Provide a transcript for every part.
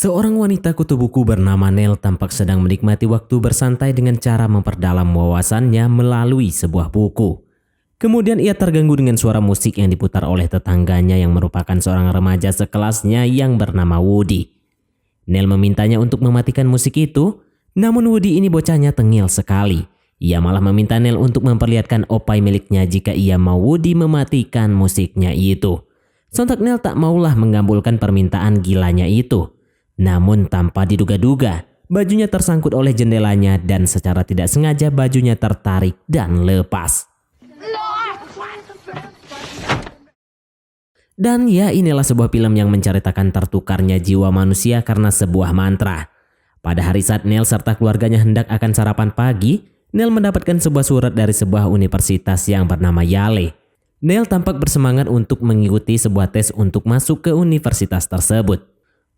Seorang wanita kutu buku bernama Nell tampak sedang menikmati waktu bersantai dengan cara memperdalam wawasannya melalui sebuah buku. Kemudian ia terganggu dengan suara musik yang diputar oleh tetangganya yang merupakan seorang remaja sekelasnya yang bernama Woody. Nell memintanya untuk mematikan musik itu, namun Woody ini bocahnya tengil sekali. Ia malah meminta Nell untuk memperlihatkan opai miliknya jika ia mau Woody mematikan musiknya itu. Sontak Nell tak maulah menggabulkan permintaan gilanya itu. Namun tanpa diduga-duga, bajunya tersangkut oleh jendelanya dan secara tidak sengaja bajunya tertarik dan lepas. Dan ya, inilah sebuah film yang menceritakan tertukarnya jiwa manusia karena sebuah mantra. Pada hari saat Nell serta keluarganya hendak akan sarapan pagi, Nell mendapatkan sebuah surat dari sebuah universitas yang bernama Yale. Nell tampak bersemangat untuk mengikuti sebuah tes untuk masuk ke universitas tersebut.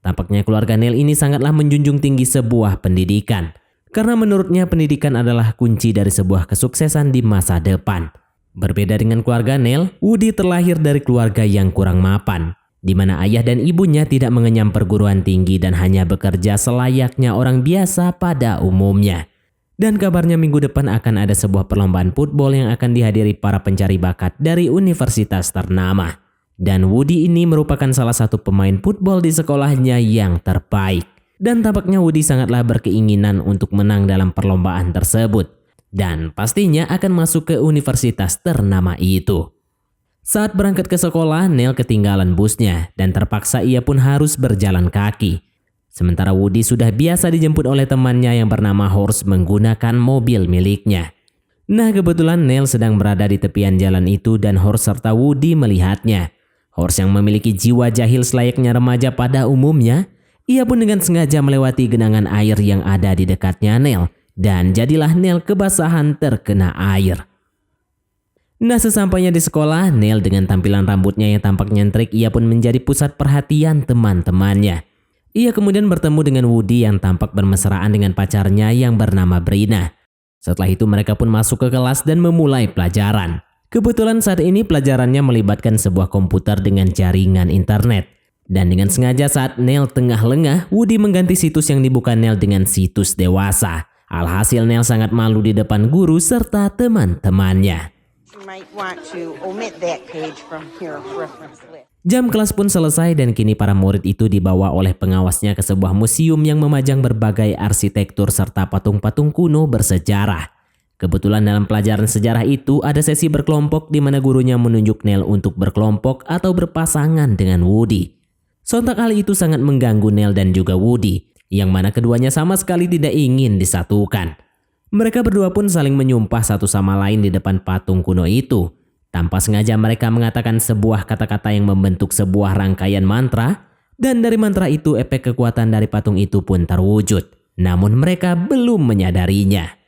Tampaknya keluarga Nell ini sangatlah menjunjung tinggi sebuah pendidikan. Karena menurutnya pendidikan adalah kunci dari sebuah kesuksesan di masa depan. Berbeda dengan keluarga Nell, Woody terlahir dari keluarga yang kurang mapan, di mana ayah dan ibunya tidak mengenyam perguruan tinggi dan hanya bekerja selayaknya orang biasa pada umumnya. Dan kabarnya minggu depan akan ada sebuah perlombaan football yang akan dihadiri para pencari bakat dari universitas ternama. Dan Woody ini merupakan salah satu pemain football di sekolahnya yang terbaik. Dan tampaknya Woody sangatlah berkeinginan untuk menang dalam perlombaan tersebut. Dan pastinya akan masuk ke universitas ternama itu. Saat berangkat ke sekolah, Nell ketinggalan busnya dan terpaksa ia pun harus berjalan kaki. Sementara Woody sudah biasa dijemput oleh temannya yang bernama Horse menggunakan mobil miliknya. Nah, kebetulan Nell sedang berada di tepian jalan itu dan Horse serta Woody melihatnya. Horse yang memiliki jiwa jahil selayaknya remaja pada umumnya, ia pun dengan sengaja melewati genangan air yang ada di dekatnya Nell. Dan jadilah Nell kebasahan terkena air. Nah, sesampainya di sekolah, Nell dengan tampilan rambutnya yang tampak nyentrik, ia pun menjadi pusat perhatian teman-temannya. Ia kemudian bertemu dengan Woody yang tampak bermesraan dengan pacarnya yang bernama Brina. Setelah itu mereka pun masuk ke kelas dan memulai pelajaran. Kebetulan saat ini pelajarannya melibatkan sebuah komputer dengan jaringan internet. Dan dengan sengaja saat Nell tengah lengah, Woody mengganti situs yang dibuka Nell dengan situs dewasa. Alhasil Nell sangat malu di depan guru serta teman-temannya. Jam kelas pun selesai dan kini para murid itu dibawa oleh pengawasnya ke sebuah museum yang memajang berbagai arsitektur serta patung-patung kuno bersejarah. Kebetulan dalam pelajaran sejarah itu ada sesi berkelompok di mana gurunya menunjuk Nell untuk berkelompok atau berpasangan dengan Woody. Sontak hal itu sangat mengganggu Nell dan juga Woody, yang mana keduanya sama sekali tidak ingin disatukan. Mereka berdua pun saling menyumpah satu sama lain di depan patung kuno itu. Tanpa sengaja mereka mengatakan sebuah kata-kata yang membentuk sebuah rangkaian mantra, dan dari mantra itu efek kekuatan dari patung itu pun terwujud. Namun mereka belum menyadarinya.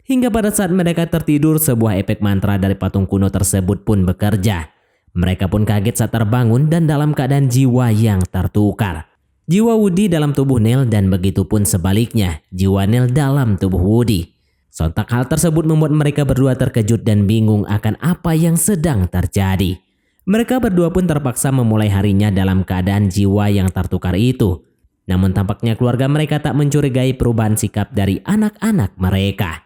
Hingga pada saat mereka tertidur, sebuah efek mantra dari patung kuno tersebut pun bekerja. Mereka pun kaget saat terbangun dan dalam keadaan jiwa yang tertukar. Jiwa Woody dalam tubuh Nell dan begitu pun sebaliknya, jiwa Nell dalam tubuh Woody. Sontak hal tersebut membuat mereka berdua terkejut dan bingung akan apa yang sedang terjadi. Mereka berdua pun terpaksa memulai harinya dalam keadaan jiwa yang tertukar itu. Namun tampaknya keluarga mereka tak mencurigai perubahan sikap dari anak-anak mereka.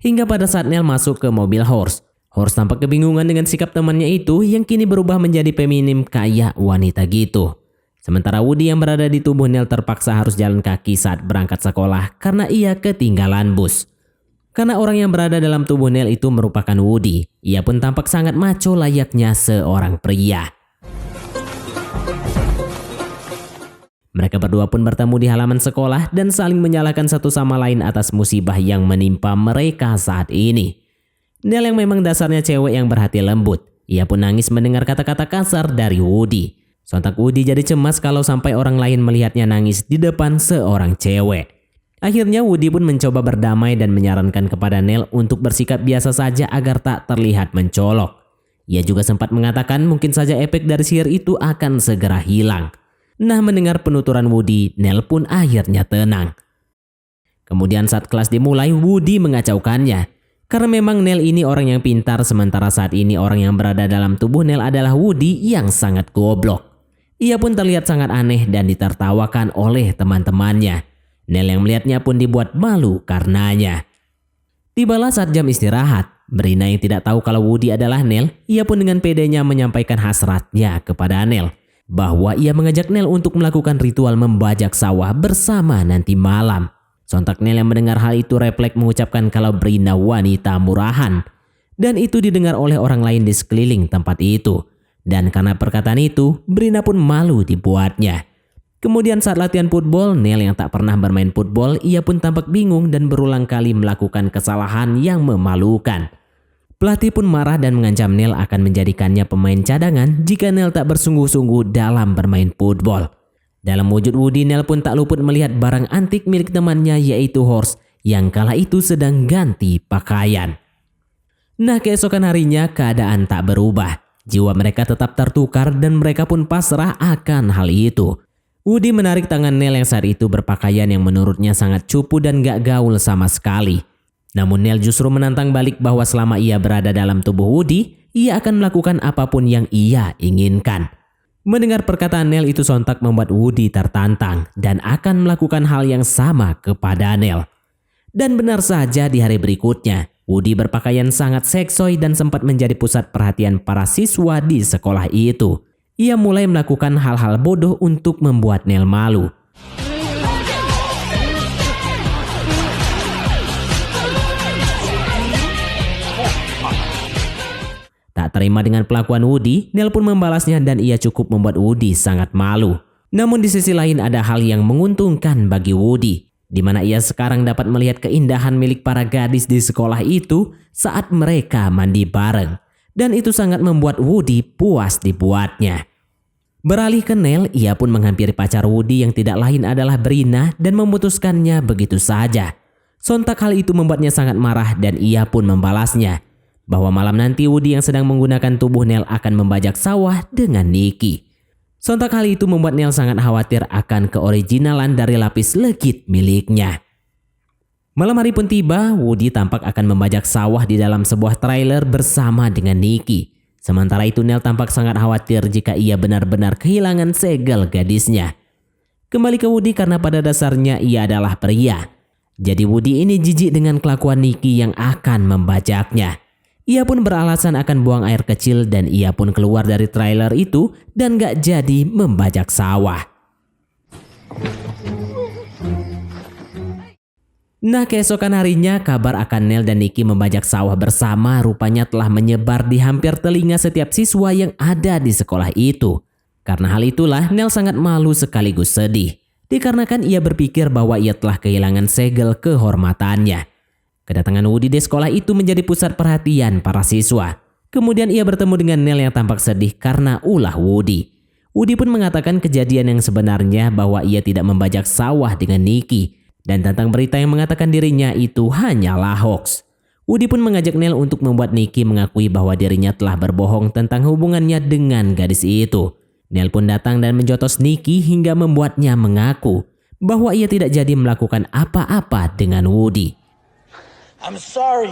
Hingga pada saat Nell masuk ke mobil Horse. Horse tampak kebingungan dengan sikap temannya itu yang kini berubah menjadi feminim kayak wanita gitu. Sementara Woody yang berada di tubuh Nell terpaksa harus jalan kaki saat berangkat sekolah karena ia ketinggalan bus. Karena orang yang berada dalam tubuh Nell itu merupakan Woody, ia pun tampak sangat macho layaknya seorang pria. Mereka berdua pun bertemu di halaman sekolah dan saling menyalahkan satu sama lain atas musibah yang menimpa mereka saat ini. Nell yang memang dasarnya cewek yang berhati lembut, ia pun nangis mendengar kata-kata kasar dari Woody. Sontak Woody jadi cemas kalau sampai orang lain melihatnya nangis di depan seorang cewek. Akhirnya Woody pun mencoba berdamai dan menyarankan kepada Nell untuk bersikap biasa saja agar tak terlihat mencolok. Ia juga sempat mengatakan mungkin saja efek dari sihir itu akan segera hilang. Nah, mendengar penuturan Woody, Neil pun akhirnya tenang. Kemudian saat kelas dimulai, Woody mengacaukannya. Karena memang Neil ini orang yang pintar, sementara saat ini orang yang berada dalam tubuh Neil adalah Woody yang sangat goblok. Ia pun terlihat sangat aneh dan ditertawakan oleh teman-temannya. Neil yang melihatnya pun dibuat malu karenanya. Tibalah saat jam istirahat. Brina yang tidak tahu kalau Woody adalah Neil, ia pun dengan pedenya menyampaikan hasratnya kepada Neil. Bahwa ia mengajak Neil untuk melakukan ritual membajak sawah bersama nanti malam. Sontak Neil yang mendengar hal itu refleks mengucapkan kalau Brina wanita murahan. Dan itu didengar oleh orang lain di sekeliling tempat itu. Dan karena perkataan itu, Brina pun malu dibuatnya. Kemudian saat latihan football, Neil yang tak pernah bermain football, ia pun tampak bingung dan berulang kali melakukan kesalahan yang memalukan. Pelatih pun marah dan mengancam Neil akan menjadikannya pemain cadangan jika Neil tak bersungguh-sungguh dalam bermain football. Dalam wujud Woody, Neil pun tak luput melihat barang antik milik temannya yaitu horse yang kala itu sedang ganti pakaian. Nah, keesokan harinya keadaan tak berubah. Jiwa mereka tetap tertukar dan mereka pun pasrah akan hal itu. Woody menarik tangan Neil yang saat itu berpakaian yang menurutnya sangat cupu dan gak gaul sama sekali. Namun Neil justru menantang balik bahwa selama ia berada dalam tubuh Woody, ia akan melakukan apapun yang ia inginkan. Mendengar perkataan Neil itu sontak membuat Woody tertantang dan akan melakukan hal yang sama kepada Neil. Dan benar saja di hari berikutnya, Woody berpakaian sangat seksoi dan sempat menjadi pusat perhatian para siswa di sekolah itu. Ia mulai melakukan hal-hal bodoh untuk membuat Neil malu. Tak terima dengan pelakuan Woody, Neil pun membalasnya dan ia cukup membuat Woody sangat malu. Namun di sisi lain ada hal yang menguntungkan bagi Woody, di mana ia sekarang dapat melihat keindahan milik para gadis di sekolah itu saat mereka mandi bareng. Dan itu sangat membuat Woody puas dibuatnya. Beralih ke Neil, ia pun menghampiri pacar Woody yang tidak lain adalah Brina dan memutuskannya begitu saja. Sontak hal itu membuatnya sangat marah dan ia pun membalasnya. Bahwa malam nanti Woody yang sedang menggunakan tubuh Neil akan membajak sawah dengan Nikki. Sontak hal itu membuat Neil sangat khawatir akan keoriginalan dari lapis legit miliknya. Malam hari pun tiba, Woody tampak akan membajak sawah di dalam sebuah trailer bersama dengan Nikki. Sementara itu Neil tampak sangat khawatir jika ia benar-benar kehilangan segel gadisnya. Kembali ke Woody karena pada dasarnya ia adalah pria. Jadi Woody ini jijik dengan kelakuan Nikki yang akan membajaknya. Ia pun beralasan akan buang air kecil dan ia pun keluar dari trailer itu dan gak jadi membajak sawah. Nah, keesokan harinya kabar akan Neil dan Nikki membajak sawah bersama rupanya telah menyebar di hampir telinga setiap siswa yang ada di sekolah itu. Karena hal itulah Neil sangat malu sekaligus sedih. Dikarenakan ia berpikir bahwa ia telah kehilangan segel kehormatannya. Kedatangan Woody di sekolah itu menjadi pusat perhatian para siswa. Kemudian ia bertemu dengan Neil yang tampak sedih karena ulah Woody. Woody pun mengatakan kejadian yang sebenarnya bahwa ia tidak membajak sawah dengan Nikki. Dan tentang berita yang mengatakan dirinya itu hanyalah hoax. Woody pun mengajak Neil untuk membuat Nikki mengakui bahwa dirinya telah berbohong tentang hubungannya dengan gadis itu. Neil pun datang dan menjotos Nikki hingga membuatnya mengaku bahwa ia tidak jadi melakukan apa-apa dengan Woody. I'm sorry.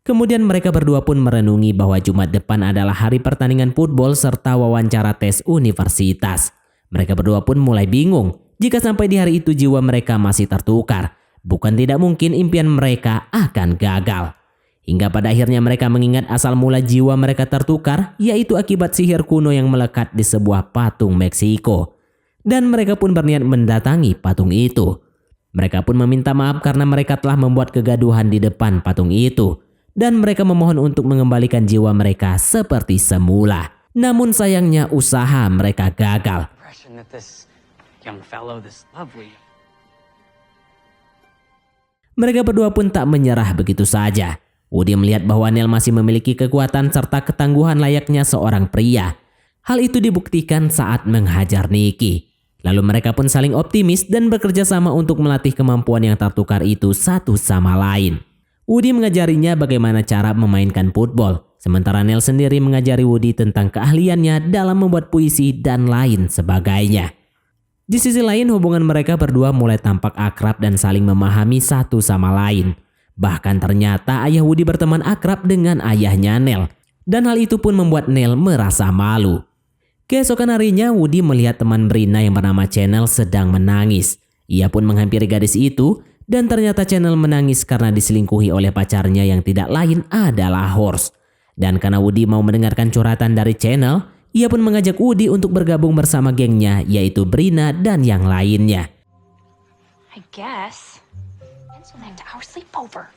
Kemudian mereka berdua pun merenungi bahwa Jumat depan adalah hari pertandingan football serta wawancara tes universitas. Mereka berdua pun mulai bingung jika sampai di hari itu jiwa mereka masih tertukar. Bukan tidak mungkin impian mereka akan gagal. Hingga pada akhirnya mereka mengingat asal mula jiwa mereka tertukar, yaitu akibat sihir kuno yang melekat di sebuah patung Meksiko. Dan mereka pun berniat mendatangi patung itu. Mereka pun meminta maaf karena mereka telah membuat kegaduhan di depan patung itu. Dan mereka memohon untuk mengembalikan jiwa mereka seperti semula. Namun sayangnya usaha mereka gagal. Mereka berdua pun tak menyerah begitu saja. Woody melihat bahwa Neil masih memiliki kekuatan serta ketangguhan layaknya seorang pria. Hal itu dibuktikan saat menghajar Nikki. Lalu mereka pun saling optimis dan bekerja sama untuk melatih kemampuan yang tertukar itu satu sama lain. Woody mengajarinya bagaimana cara memainkan football. Sementara Neil sendiri mengajari Woody tentang keahliannya dalam membuat puisi dan lain sebagainya. Di sisi lain, hubungan mereka berdua mulai tampak akrab dan saling memahami satu sama lain. Bahkan ternyata ayah Woody berteman akrab dengan ayahnya Neil. Dan hal itu pun membuat Neil merasa malu. Keesokan harinya, Woody melihat teman Brina yang bernama Channel sedang menangis. Ia pun menghampiri gadis itu dan ternyata Channel menangis karena diselingkuhi oleh pacarnya yang tidak lain adalah Horse. Dan karena Woody mau mendengarkan curhatan dari Channel, ia pun mengajak Woody untuk bergabung bersama gengnya, yaitu Brina dan yang lainnya. I guess. It's like our sleepover.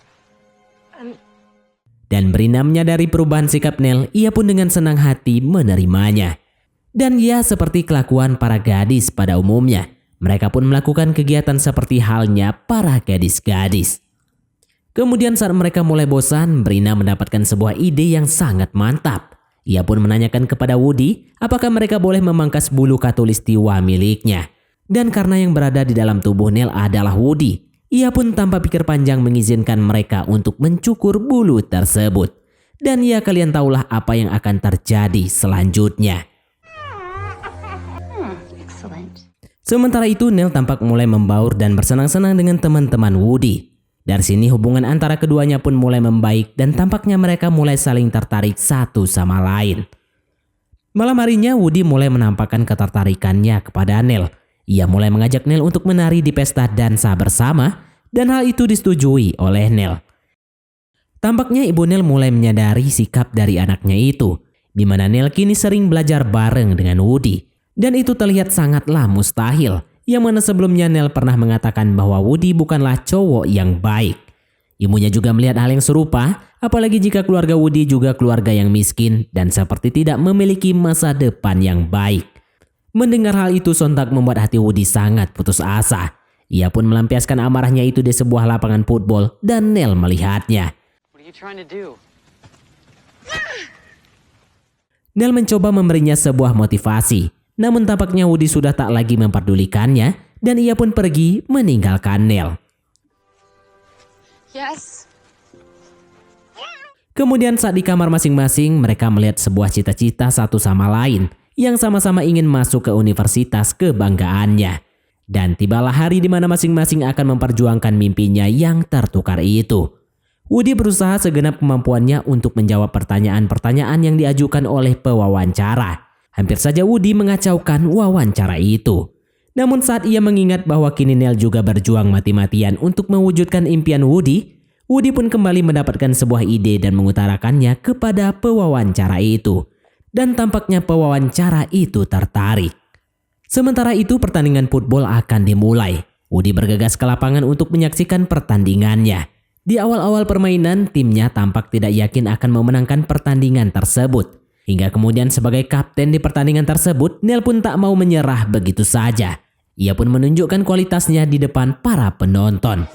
Dan Brina menyadari perubahan sikap Neil, ia pun dengan senang hati menerimanya. Dan ya, seperti kelakuan para gadis pada umumnya, mereka pun melakukan kegiatan seperti halnya para gadis-gadis. Kemudian saat mereka mulai bosan, Brina mendapatkan sebuah ide yang sangat mantap. Ia pun menanyakan kepada Woody apakah mereka boleh memangkas bulu khatulistiwa miliknya. Dan karena yang berada di dalam tubuh Neil adalah Woody, ia pun tanpa pikir panjang mengizinkan mereka untuk mencukur bulu tersebut. Dan ya, kalian tahulah apa yang akan terjadi selanjutnya. Excellent. Sementara itu, Neil tampak mulai membaur dan bersenang-senang dengan teman-teman Woody. Dari sini hubungan antara keduanya pun mulai membaik dan tampaknya mereka mulai saling tertarik satu sama lain. Malam harinya, Woody mulai menampakkan ketertarikannya kepada Neil. Ia mulai mengajak Neil untuk menari di pesta dansa bersama dan hal itu disetujui oleh Neil. Tampaknya ibu Neil mulai menyadari sikap dari anaknya itu, di mana Neil kini sering belajar bareng dengan Woody. Dan itu terlihat sangatlah mustahil, yang mana sebelumnya Neil pernah mengatakan bahwa Woody bukanlah cowok yang baik. Ibunya juga melihat hal yang serupa, apalagi jika keluarga Woody juga keluarga yang miskin dan seperti tidak memiliki masa depan yang baik. Mendengar hal itu sontak membuat hati Woody sangat putus asa. Ia pun melampiaskan amarahnya itu di sebuah lapangan football dan Neil melihatnya. What are you trying to do? Neil mencoba memberinya sebuah motivasi. Namun tampaknya Woody sudah tak lagi memperdulikannya dan ia pun pergi meninggalkan Neil. Yes. Kemudian saat di kamar masing-masing mereka melihat sebuah cita-cita satu sama lain yang sama-sama ingin masuk ke universitas kebanggaannya. Dan tibalah hari di mana masing-masing akan memperjuangkan mimpinya yang tertukar itu. Woody berusaha segenap kemampuannya untuk menjawab pertanyaan-pertanyaan yang diajukan oleh pewawancara. Hampir saja Woody mengacaukan wawancara itu. Namun saat ia mengingat bahwa kini Neil juga berjuang mati-matian untuk mewujudkan impian Woody, Woody pun kembali mendapatkan sebuah ide dan mengutarakannya kepada pewawancara itu. Dan tampaknya pewawancara itu tertarik. Sementara itu pertandingan football akan dimulai. Woody bergegas ke lapangan untuk menyaksikan pertandingannya. Di awal-awal permainan, timnya tampak tidak yakin akan memenangkan pertandingan tersebut. Hingga kemudian sebagai kapten di pertandingan tersebut, Neil pun tak mau menyerah begitu saja. Ia pun menunjukkan kualitasnya di depan para penonton.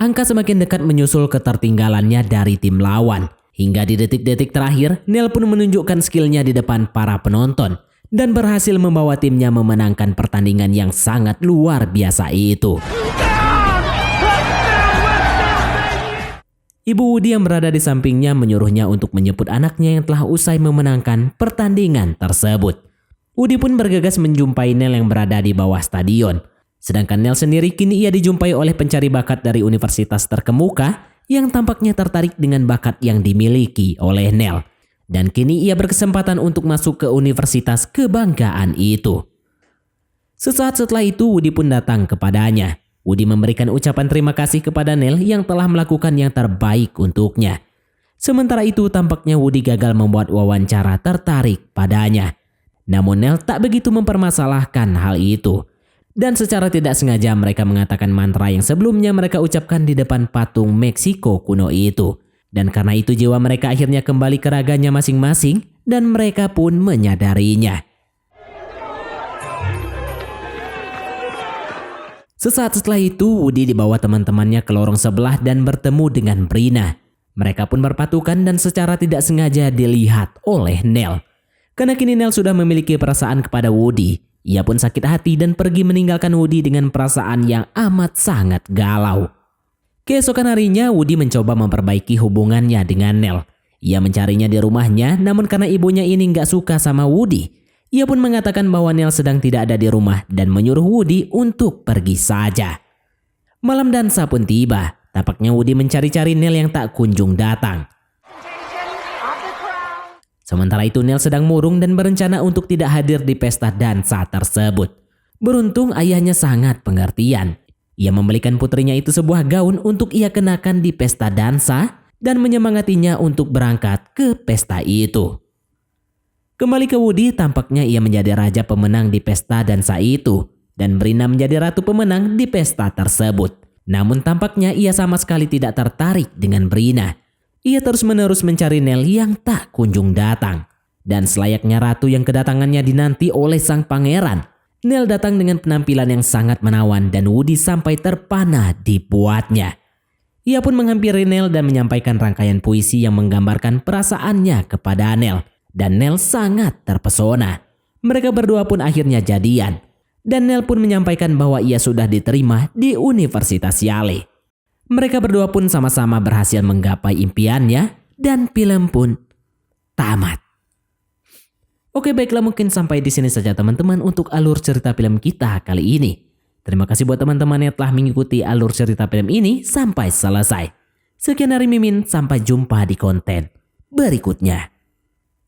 Angka semakin dekat menyusul ketertinggalannya dari tim lawan. Hingga di detik-detik terakhir, Neil pun menunjukkan skillnya di depan para penonton. Dan berhasil membawa timnya memenangkan pertandingan yang sangat luar biasa itu. Ibu Woody yang berada di sampingnya menyuruhnya untuk menjemput anaknya yang telah usai memenangkan pertandingan tersebut. Woody pun bergegas menjumpai Neil yang berada di bawah stadion. Sedangkan Neil sendiri kini ia dijumpai oleh pencari bakat dari universitas terkemuka yang tampaknya tertarik dengan bakat yang dimiliki oleh Neil. Dan kini ia berkesempatan untuk masuk ke universitas kebanggaan itu. Sesaat setelah itu Woody pun datang kepadanya. Woody memberikan ucapan terima kasih kepada Neil yang telah melakukan yang terbaik untuknya. Sementara itu tampaknya Woody gagal membuat wawancara tertarik padanya. Namun Neil tak begitu mempermasalahkan hal itu. Dan secara tidak sengaja mereka mengatakan mantra yang sebelumnya mereka ucapkan di depan patung Meksiko kuno itu. Dan karena itu jiwa mereka akhirnya kembali ke raganya masing-masing dan mereka pun menyadarinya. Sesaat setelah itu, Woody dibawa teman-temannya ke lorong sebelah dan bertemu dengan Brina. Mereka pun berpatukan dan secara tidak sengaja dilihat oleh Neil. Karena kini Neil sudah memiliki perasaan kepada Woody, Ia pun sakit hati dan pergi meninggalkan Woody dengan perasaan yang amat sangat galau. Keesokan harinya, Woody mencoba memperbaiki hubungannya dengan Nell. Ia mencarinya di rumahnya, namun karena ibunya ini nggak suka sama Woody, ia pun mengatakan bahwa Nell sedang tidak ada di rumah dan menyuruh Woody untuk pergi saja. Malam dansa pun tiba. Tampaknya Woody mencari-cari Nell yang tak kunjung datang. Sementara itu Nell sedang murung dan berencana untuk tidak hadir di pesta dansa tersebut. Beruntung ayahnya sangat pengertian. Ia membelikan putrinya itu sebuah gaun untuk ia kenakan di pesta dansa dan menyemangatinya untuk berangkat ke pesta itu. Kembali ke Woody, tampaknya ia menjadi raja pemenang di pesta dansa itu dan Brina menjadi ratu pemenang di pesta tersebut. Namun tampaknya ia sama sekali tidak tertarik dengan Brina. Ia terus-menerus mencari Nell yang tak kunjung datang. Dan selayaknya ratu yang kedatangannya dinanti oleh sang pangeran, Nell datang dengan penampilan yang sangat menawan dan Woody sampai terpana dibuatnya. Ia pun menghampiri Nell dan menyampaikan rangkaian puisi yang menggambarkan perasaannya kepada Nell. Dan Nell sangat terpesona. Mereka berdua pun akhirnya jadian. Dan Nell pun menyampaikan bahwa ia sudah diterima di Universitas Yale. Mereka berdua pun sama-sama berhasil menggapai impiannya dan film pun tamat. Oke, baiklah, mungkin sampai di sini saja teman-teman untuk alur cerita film kita kali ini. Terima kasih buat teman-teman yang telah mengikuti alur cerita film ini sampai selesai. Sekian dari Mimin, sampai jumpa di konten berikutnya.